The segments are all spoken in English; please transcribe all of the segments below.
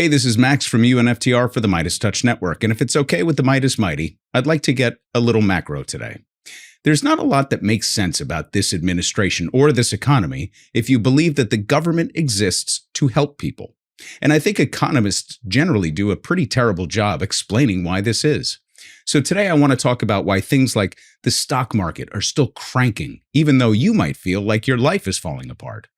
Hey, this is Max from UNFTR for the MeidasTouch Network, and if it's okay with the Meidas Mighty, I'd like to get a little macro today. There's not a lot that makes sense about this administration or this economy if you believe that the government exists to help people. And I think economists generally do a pretty terrible job explaining why this is. So today I want to talk about why things like the stock market are still cranking, even though you might feel like your life is falling apart.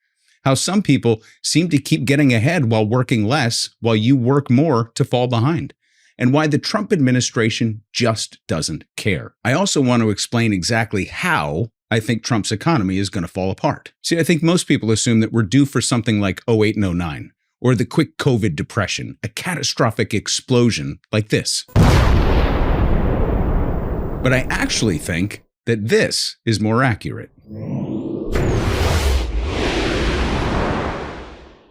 How some people seem to keep getting ahead while working less, while you work more to fall behind. And why the Trump administration just doesn't care. I also want to explain exactly how I think Trump's economy is going to fall apart. See, I think most people assume that we're due for something like 08 and 09, or the quick COVID depression, a catastrophic explosion like this. But I actually think that this is more accurate.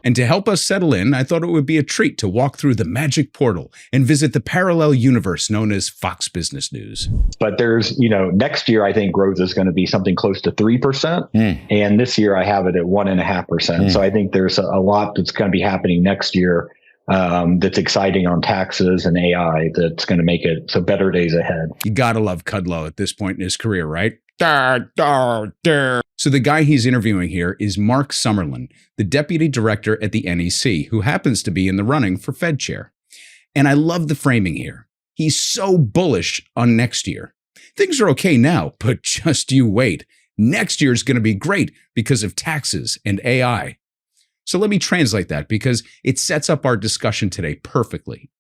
And to help us settle in, I thought it would be a treat to walk through the magic portal and visit the parallel universe known as Fox Business News. But there's, next year, I think growth is going to be something close to 3%. And this year I have it at 1.5%. So I think there's a lot that's going to be happening next year that's exciting on taxes and AI that's going to make it so better days ahead. You gotta love Kudlow at this point in his career, right? So the guy he's interviewing here is Mark Summerlin, the deputy director at the NEC, who happens to be in the running for Fed chair. And I love the framing here. He's so bullish on next year. Things are okay now, but just you wait. Next year's going to be great because of taxes and AI. So let me translate that because it sets up our discussion today perfectly.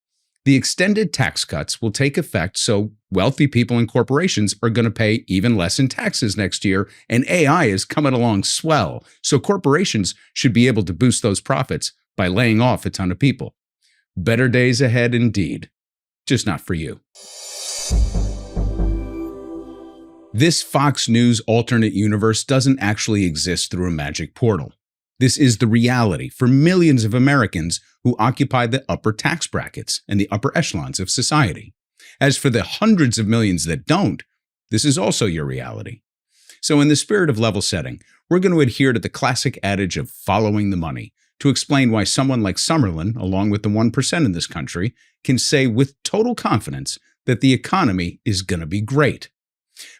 The extended tax cuts will take effect, so wealthy people and corporations are going to pay even less in taxes next year, and AI is coming along swell, so corporations should be able to boost those profits by laying off a ton of people. Better days ahead indeed, just not for you. This Fox News alternate universe doesn't actually exist through a magic portal. This is the reality for millions of Americans who occupy the upper tax brackets and the upper echelons of society. As for the hundreds of millions that don't, this is also your reality. So in the spirit of level setting, we're going to adhere to the classic adage of following the money to explain why someone like Summerlin, along with the 1% in this country, can say with total confidence that the economy is going to be great.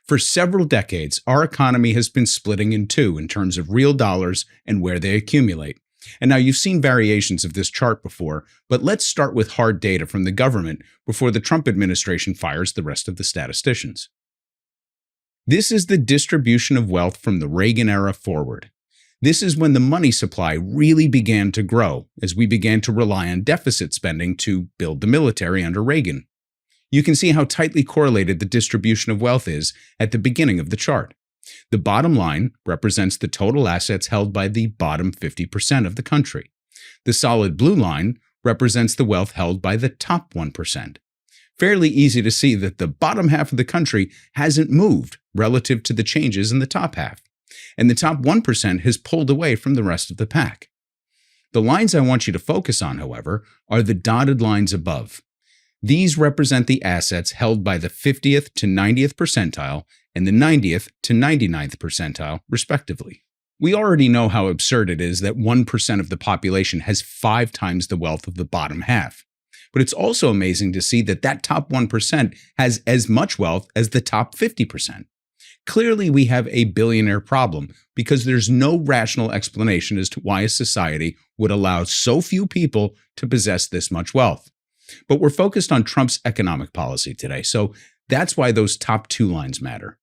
For several decades, our economy has been splitting in two in terms of real dollars and where they accumulate. And now you've seen variations of this chart before, but let's start with hard data from the government before the Trump administration fires the rest of the statisticians. This is the distribution of wealth from the Reagan era forward. This is when the money supply really began to grow as we began to rely on deficit spending to build the military under Reagan. You can see how tightly correlated the distribution of wealth is at the beginning of the chart. The bottom line represents the total assets held by the bottom 50% of the country. The solid blue line represents the wealth held by the top 1%. Fairly easy to see that the bottom half of the country hasn't moved relative to the changes in the top half, and the top 1% has pulled away from the rest of the pack. The lines I want you to focus on, however, are the dotted lines above. These represent the assets held by the 50th to 90th percentile and the 90th to 99th percentile, respectively. We already know how absurd it is that 1% of the population has 5 times the wealth of the bottom half. But it's also amazing to see that that top 1% has as much wealth as the top 50%. Clearly, we have a billionaire problem because there's no rational explanation as to why a society would allow so few people to possess this much wealth. But we're focused on Trump's economic policy today, so that's why those top 2 lines matter.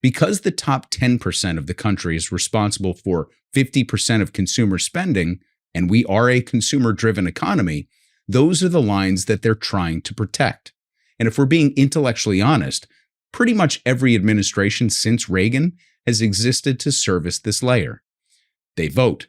Because the top 10% of the country is responsible for 50% of consumer spending, and we are a consumer-driven economy, those are the lines that they're trying to protect. And if we're being intellectually honest, pretty much every administration since Reagan has existed to service this layer. They vote,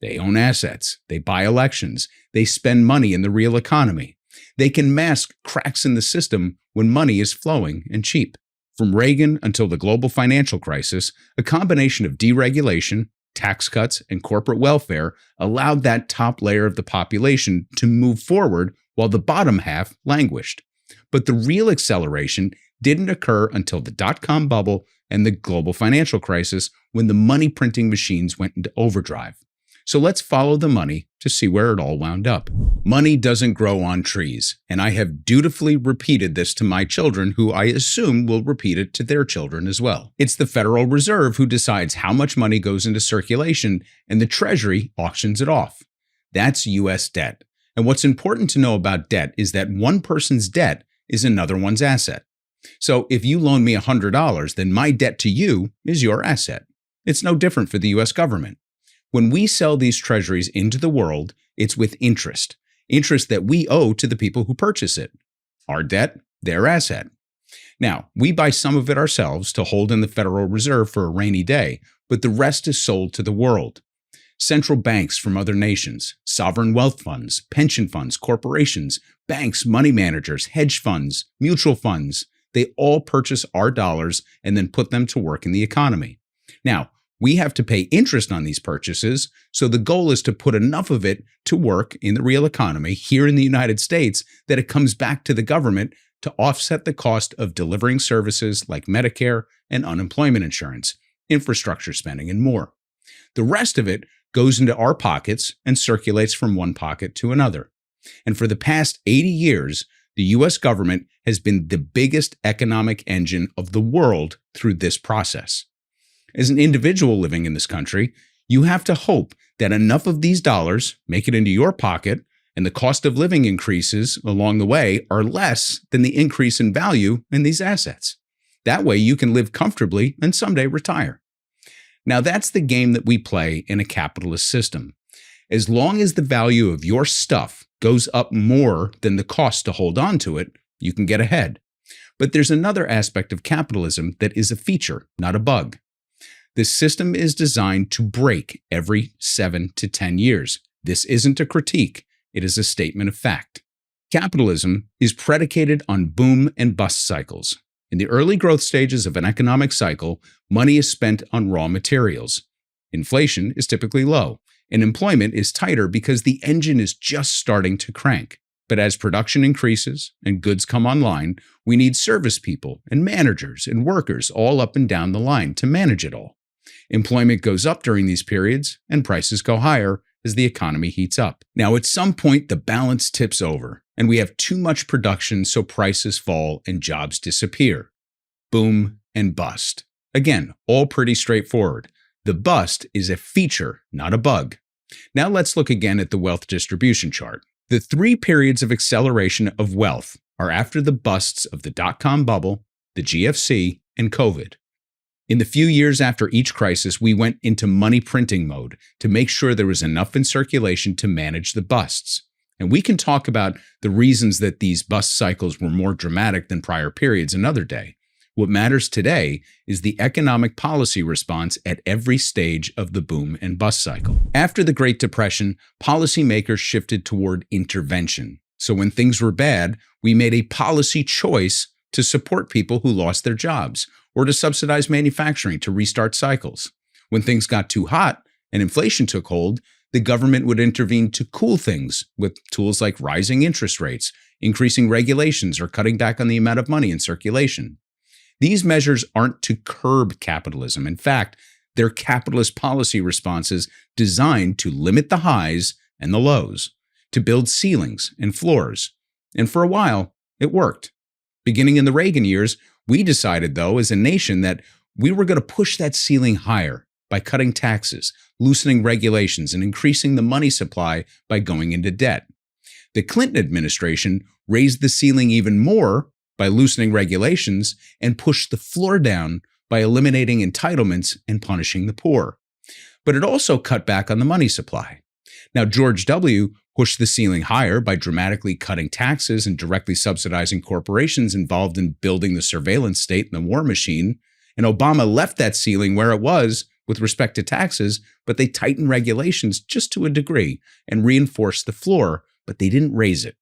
they own assets, they buy elections, they spend money in the real economy. They can mask cracks in the system when money is flowing and cheap. From Reagan until the global financial crisis, a combination of deregulation, tax cuts, and corporate welfare allowed that top layer of the population to move forward while the bottom half languished. But the real acceleration didn't occur until the dot-com bubble and the global financial crisis when the money printing machines went into overdrive. So let's follow the money to see where it all wound up. Money doesn't grow on trees, and I have dutifully repeated this to my children, who I assume will repeat it to their children as well. It's the Federal Reserve who decides how much money goes into circulation, and the Treasury auctions it off. That's U.S. debt. And what's important to know about debt is that one person's debt is another one's asset. So if you loan me $100, then my debt to you is your asset. It's no different for the U.S. government. When we sell these treasuries into the world, it's with interest that we owe to the people who purchase it. Our debt, their asset. Now, we buy some of it ourselves to hold in the Federal Reserve for a rainy day, but the rest is sold to the world. Central banks from other nations, sovereign wealth funds, pension funds, corporations, banks, money managers, hedge funds, mutual funds, they all purchase our dollars and then put them to work in the economy. Now, we have to pay interest on these purchases, so the goal is to put enough of it to work in the real economy here in the United States that it comes back to the government to offset the cost of delivering services like Medicare and unemployment insurance, infrastructure spending, and more. The rest of it goes into our pockets and circulates from one pocket to another. And for the past 80 years, the U.S. government has been the biggest economic engine of the world through this process. As an individual living in this country, you have to hope that enough of these dollars make it into your pocket and the cost of living increases along the way are less than the increase in value in these assets. That way you can live comfortably and someday retire. Now that's the game that we play in a capitalist system. As long as the value of your stuff goes up more than the cost to hold on to it, you can get ahead. But there's another aspect of capitalism that is a feature, not a bug. This system is designed to break every 7 to 10 years. This isn't a critique, it is a statement of fact. Capitalism is predicated on boom and bust cycles. In the early growth stages of an economic cycle, money is spent on raw materials. Inflation is typically low, and employment is tighter because the engine is just starting to crank. But as production increases and goods come online, we need service people and managers and workers all up and down the line to manage it all. Employment goes up during these periods, and prices go higher as the economy heats up. Now, at some point, the balance tips over, and we have too much production, so prices fall and jobs disappear. Boom and bust. Again, all pretty straightforward. The bust is a feature, not a bug. Now let's look again at the wealth distribution chart. The 3 periods of acceleration of wealth are after the busts of the dot-com bubble, the GFC, and COVID. In the few years after each crisis, we went into money printing mode to make sure there was enough in circulation to manage the busts. And we can talk about the reasons that these bust cycles were more dramatic than prior periods another day. What matters today is the economic policy response at every stage of the boom and bust cycle. After the Great Depression, policymakers shifted toward intervention. So when things were bad, we made a policy choice to support people who lost their jobs, or to subsidize manufacturing to restart cycles. When things got too hot and inflation took hold, the government would intervene to cool things with tools like rising interest rates, increasing regulations, or cutting back on the amount of money in circulation. These measures aren't to curb capitalism. In fact, they're capitalist policy responses designed to limit the highs and the lows, to build ceilings and floors. And for a while, it worked. Beginning in the Reagan years, we decided, though, as a nation that we were going to push that ceiling higher by cutting taxes, loosening regulations, and increasing the money supply by going into debt. The Clinton administration raised the ceiling even more by loosening regulations and pushed the floor down by eliminating entitlements and punishing the poor. But it also cut back on the money supply. Now, George W. pushed the ceiling higher by dramatically cutting taxes and directly subsidizing corporations involved in building the surveillance state and the war machine. And Obama left that ceiling where it was with respect to taxes, but they tightened regulations just to a degree and reinforced the floor, but they didn't raise it.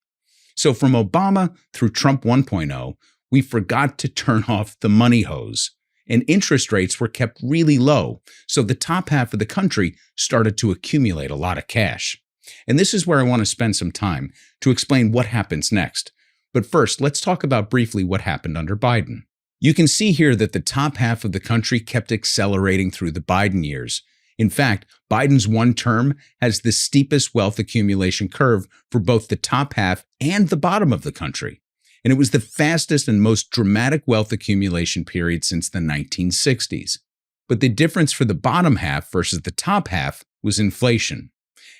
So from Obama through Trump 1.0, we forgot to turn off the money hose, and interest rates were kept really low. So the top half of the country started to accumulate a lot of cash. And this is where I want to spend some time to explain what happens next. But first, let's talk about briefly what happened under Biden. You can see here that the top half of the country kept accelerating through the Biden years. In fact, Biden's one term has the steepest wealth accumulation curve for both the top half and the bottom of the country. And it was the fastest and most dramatic wealth accumulation period since the 1960s. But the difference for the bottom half versus the top half was inflation.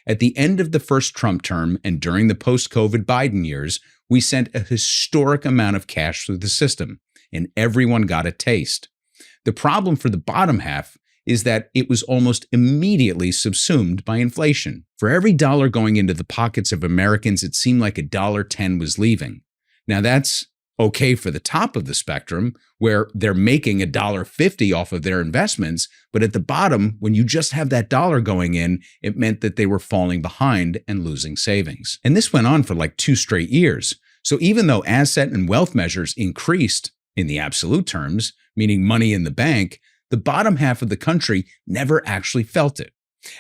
At the end of the first Trump term and during the post-COVID Biden years, we sent a historic amount of cash through the system, and everyone got a taste. The problem for the bottom half is that it was almost immediately subsumed by inflation. For every dollar going into the pockets of Americans, it seemed like $1.10 was leaving. Now that's okay for the top of the spectrum, where they're making $1.50 off of their investments, but at the bottom, when you just have that dollar going in, it meant that they were falling behind and losing savings. And this went on for like 2 straight years. So even though asset and wealth measures increased in the absolute terms, meaning money in the bank, the bottom half of the country never actually felt it.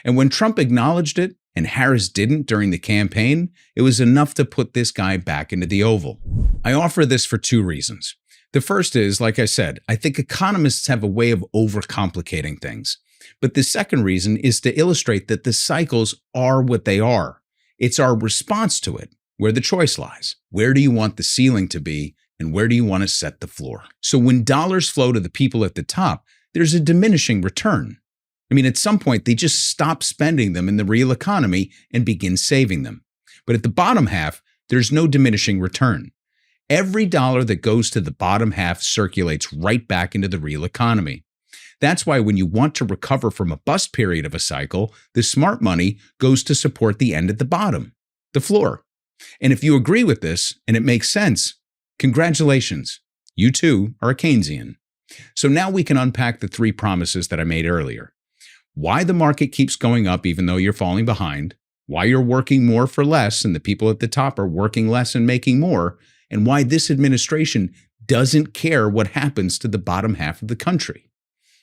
And when Trump acknowledged it and Harris didn't during the campaign, it was enough to put this guy back into the Oval. I offer this for 2 reasons. The first is, like I said, I think economists have a way of overcomplicating things. But the second reason is to illustrate that the cycles are what they are. It's our response to it where the choice lies. Where do you want the ceiling to be, and where do you want to set the floor? So when dollars flow to the people at the top, there's a diminishing return. I mean, at some point, they just stop spending them in the real economy and begin saving them. But at the bottom half, there's no diminishing return. Every dollar that goes to the bottom half circulates right back into the real economy. That's why when you want to recover from a bust period of a cycle, the smart money goes to support the end at the bottom, the floor. And if you agree with this and it makes sense, congratulations, you too are a Keynesian. So now we can unpack the 3 promises that I made earlier. Why the market keeps going up even though you're falling behind, why you're working more for less and the people at the top are working less and making more, and why this administration doesn't care what happens to the bottom half of the country.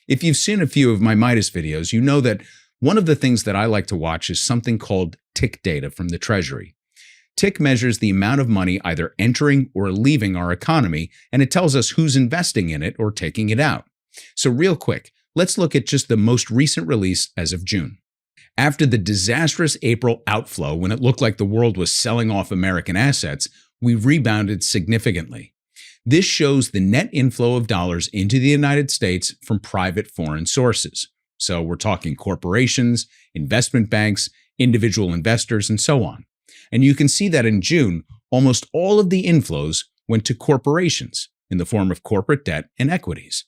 If you've seen a few of my Meidas videos, you know that one of the things that I like to watch is something called tick data from the Treasury. Tick measures the amount of money either entering or leaving our economy, and it tells us who's investing in it or taking it out. So real quick, let's look at just the most recent release as of June. After the disastrous April outflow, when it looked like the world was selling off American assets, we rebounded significantly. This shows the net inflow of dollars into the United States from private foreign sources. So we're talking corporations, investment banks, individual investors, and so on. And you can see that in June, almost all of the inflows went to corporations in the form of corporate debt and equities.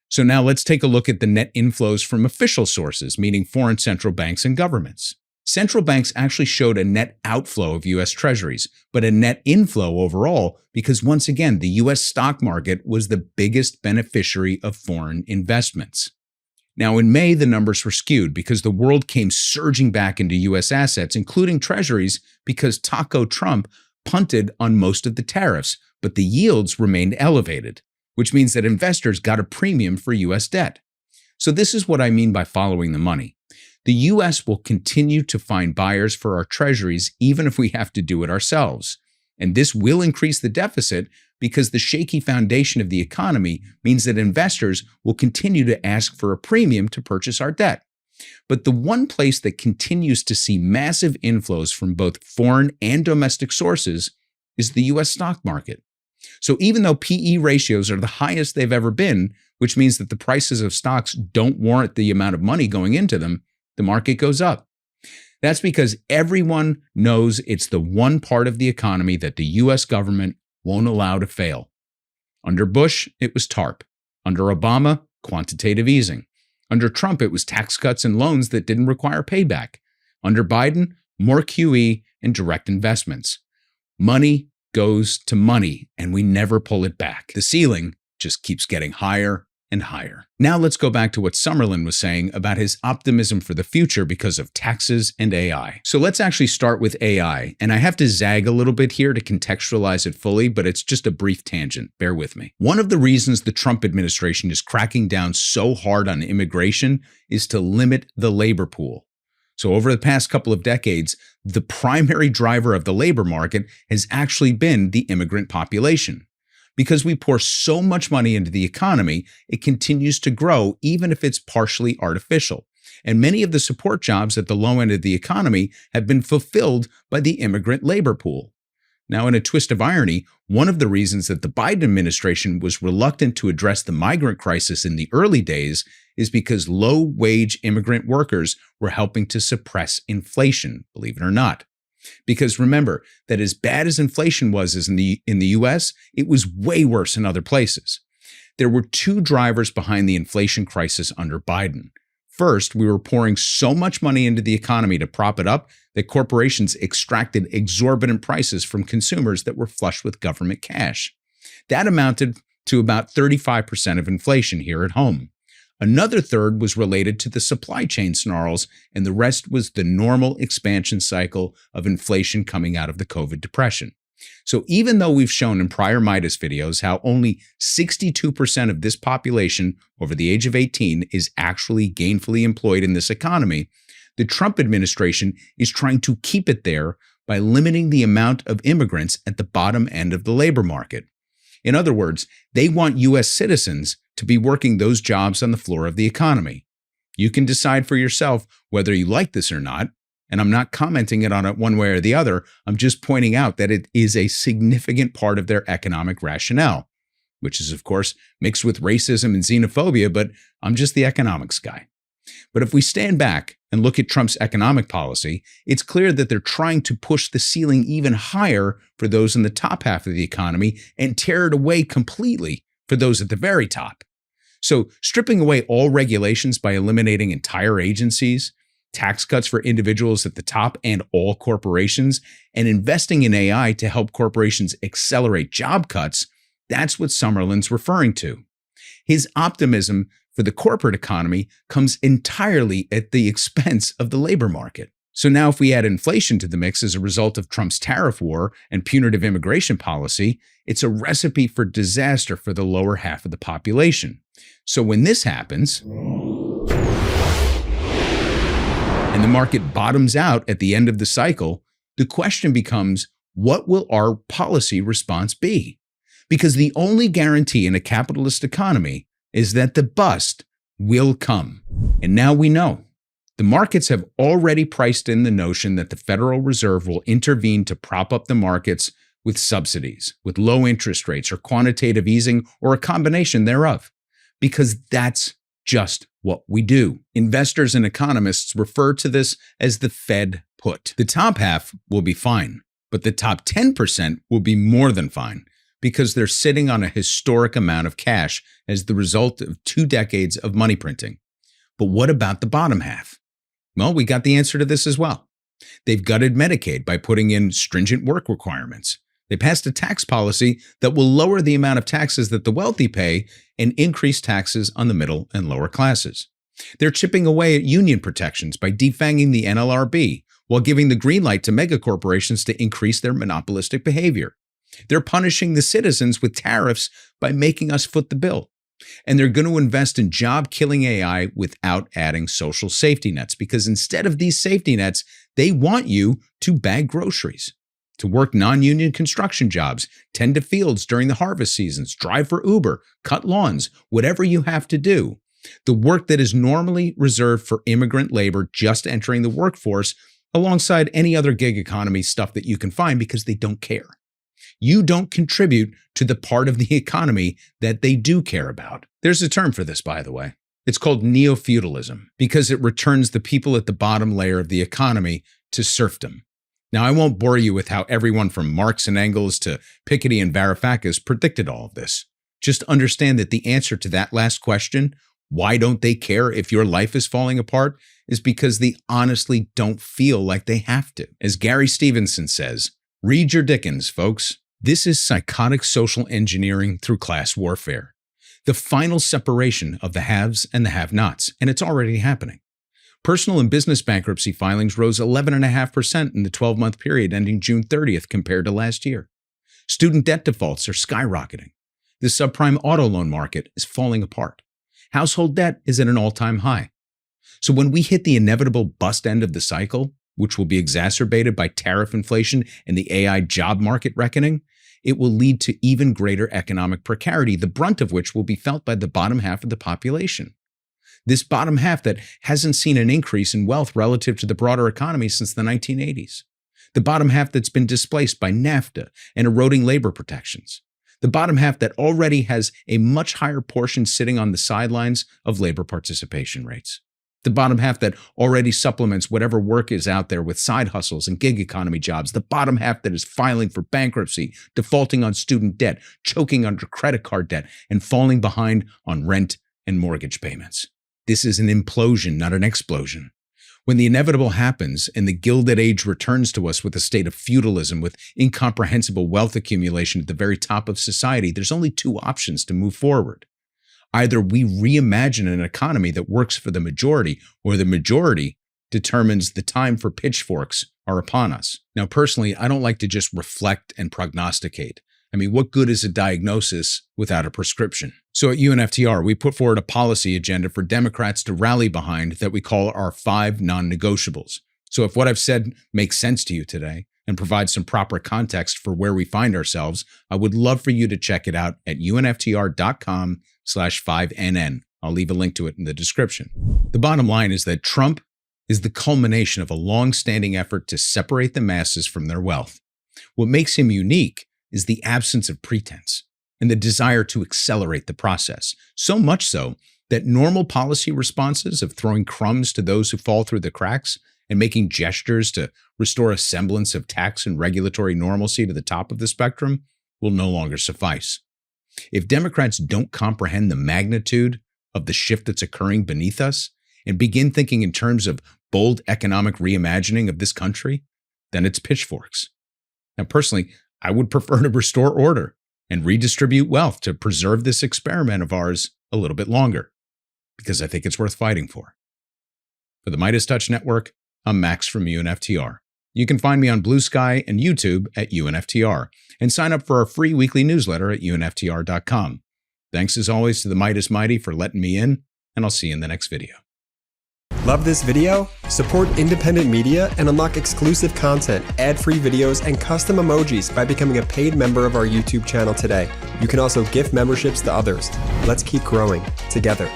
So now let's take a look at the net inflows from official sources, meaning foreign central banks and governments. Central banks actually showed a net outflow of U.S. treasuries, but a net inflow overall because, once again, the U.S. stock market was the biggest beneficiary of foreign investments. Now, in May, the numbers were skewed because the world came surging back into U.S. assets, including treasuries, because Taco Trump punted on most of the tariffs, but the yields remained elevated, which means that investors got a premium for U.S. debt. So this is what I mean by following the money. The U.S. will continue to find buyers for our treasuries even if we have to do it ourselves. And this will increase the deficit because the shaky foundation of the economy means that investors will continue to ask for a premium to purchase our debt. But the one place that continues to see massive inflows from both foreign and domestic sources is the U.S. stock market. So even though PE ratios are the highest they've ever been, which means that the prices of stocks don't warrant the amount of money going into them, the market goes up. That's because everyone knows it's the one part of the economy that the U.S. government won't allow to fail. Under Bush, it was TARP. Under Obama, quantitative easing. Under Trump, it was tax cuts and loans that didn't require payback. Under Biden, more QE and direct investments. Money goes to money, and we never pull it back. The ceiling just keeps getting higher and higher. Now let's go back to what Summerlin was saying about his optimism for the future because of taxes and AI. So let's actually start with AI, and I have to zag a little bit here to contextualize it fully, but it's just a brief tangent. Bear with me. One of the reasons the Trump administration is cracking down so hard on immigration is to limit the labor pool. So over the past couple of decades, the primary driver of the labor market has actually been the immigrant population. Because we pour so much money into the economy, it continues to grow even if it's partially artificial. And many of the support jobs at the low end of the economy have been fulfilled by the immigrant labor pool. Now, in a twist of irony, one of the reasons that the Biden administration was reluctant to address the migrant crisis in the early days is because low-wage immigrant workers were helping to suppress inflation, believe it or not. Because remember that as bad as inflation was in the US, it was way worse in other places. There were two drivers behind the inflation crisis under Biden. First, we were pouring so much money into the economy to prop it up that corporations extracted exorbitant prices from consumers that were flush with government cash. That amounted to about 35% of inflation here at home. Another third was related to the supply chain snarls, and the rest was the normal expansion cycle of inflation coming out of the COVID depression. So even though we've shown in prior Meidas videos how only 62% of this population over the age of 18 is actually gainfully employed in this economy, the Trump administration is trying to keep it there by limiting the amount of immigrants at the bottom end of the labor market. In other words, they want U.S. citizens to be working those jobs on the floor of the economy. You can decide for yourself whether you like this or not, and I'm not commenting on it one way or the other. I'm just pointing out that it is a significant part of their economic rationale, which is, of course, mixed with racism and xenophobia, but I'm just the economics guy. But if we stand back and look at Trump's economic policy, it's clear that they're trying to push the ceiling even higher for those in the top half of the economy and tear it away completely for those at the very top. So stripping away all regulations by eliminating entire agencies, tax cuts for individuals at the top and all corporations, and investing in AI to help corporations accelerate job cuts, that's what Summerlin's referring to. His optimism for the corporate economy comes entirely at the expense of the labor market. So now if we add inflation to the mix as a result of Trump's tariff war and punitive immigration policy, it's a recipe for disaster for the lower half of the population. So when this happens, and the market bottoms out at the end of the cycle, the question becomes, what will our policy response be? Because the only guarantee in a capitalist economy is that the bust will come. And now we know. The markets have already priced in the notion that the Federal Reserve will intervene to prop up the markets with subsidies, with low interest rates or quantitative easing or a combination thereof, because that's just what we do. Investors and economists refer to this as the Fed put. The top half will be fine, but the top 10% will be more than fine because they're sitting on a historic amount of cash as the result of 2 decades of money printing. But what about the bottom half? Well, we got the answer to this as well. They've gutted Medicaid by putting in stringent work requirements. They passed a tax policy that will lower the amount of taxes that the wealthy pay and increase taxes on the middle and lower classes. They're chipping away at union protections by defanging the NLRB while giving the green light to megacorporations to increase their monopolistic behavior. They're punishing the citizens with tariffs by making us foot the bill. And they're going to invest in job-killing AI without adding social safety nets, because instead of these safety nets, they want you to bag groceries, to work non-union construction jobs, tend to fields during the harvest seasons, drive for Uber, cut lawns, whatever you have to do. The work that is normally reserved for immigrant labor just entering the workforce alongside any other gig economy stuff that you can find because they don't care. You don't contribute to the part of the economy that they do care about. There's a term for this, by the way. It's called Neofeudalism because it returns the people at the bottom layer of the economy to serfdom. Now, I won't bore you with how everyone from Marx and Engels to Piketty and Varoufakis predicted all of this. Just understand that the answer to that last question, why don't they care if your life is falling apart, is because they honestly don't feel like they have to. As Gary Stevenson says, read your Dickens, folks. This is psychotic social engineering through class warfare. The final separation of the haves and the have-nots, and it's already happening. Personal and business bankruptcy filings rose 11.5% in the 12-month period ending June 30th compared to last year. Student debt defaults are skyrocketing. The subprime auto loan market is falling apart. Household debt is at an all-time high. So when we hit the inevitable bust end of the cycle, which will be exacerbated by tariff inflation and the AI job market reckoning, it will lead to even greater economic precarity, the brunt of which will be felt by the bottom half of the population. This bottom half that hasn't seen an increase in wealth relative to the broader economy since the 1980s. The bottom half that's been displaced by NAFTA and eroding labor protections. The bottom half that already has a much higher portion sitting on the sidelines of labor participation rates. The bottom half that already supplements whatever work is out there with side hustles and gig economy jobs. The bottom half that is filing for bankruptcy, defaulting on student debt, choking under credit card debt, and falling behind on rent and mortgage payments. This is an implosion, not an explosion. When the inevitable happens and the Gilded Age returns to us with a state of feudalism with incomprehensible wealth accumulation at the very top of society, there's only two options to move forward. Either we reimagine an economy that works for the majority, or the majority determines the time for pitchforks are upon us. Now, personally, I don't like to just reflect and prognosticate. I mean, what good is a diagnosis without a prescription? So at UNFTR, we put forward a policy agenda for Democrats to rally behind that we call our 5 non-negotiables. So if what I've said makes sense to you today and provides some proper context for where we find ourselves, I would love for you to check it out at unftr.com/5NN. I'll leave a link to it in the description. The bottom line is that Trump is the culmination of a long-standing effort to separate the masses from their wealth. What makes him unique is the absence of pretense and the desire to accelerate the process, so much so that normal policy responses of throwing crumbs to those who fall through the cracks and making gestures to restore a semblance of tax and regulatory normalcy to the top of the spectrum will no longer suffice. If Democrats don't comprehend the magnitude of the shift that's occurring beneath us and begin thinking in terms of bold economic reimagining of this country, then it's pitchforks. Now, personally, I would prefer to restore order and redistribute wealth to preserve this experiment of ours a little bit longer, because I think it's worth fighting for. For the MeidasTouch Network, I'm Max from UNFTR. You can find me on Blue Sky and YouTube at UNFTR, and sign up for our free weekly newsletter at UNFTR.com. Thanks as always to the Meidas Mighty for letting me in, and I'll see you in the next video. Love this video? Support independent media and unlock exclusive content, ad-free videos, and custom emojis by becoming a paid member of our YouTube channel today. You can also gift memberships to others. Let's keep growing together.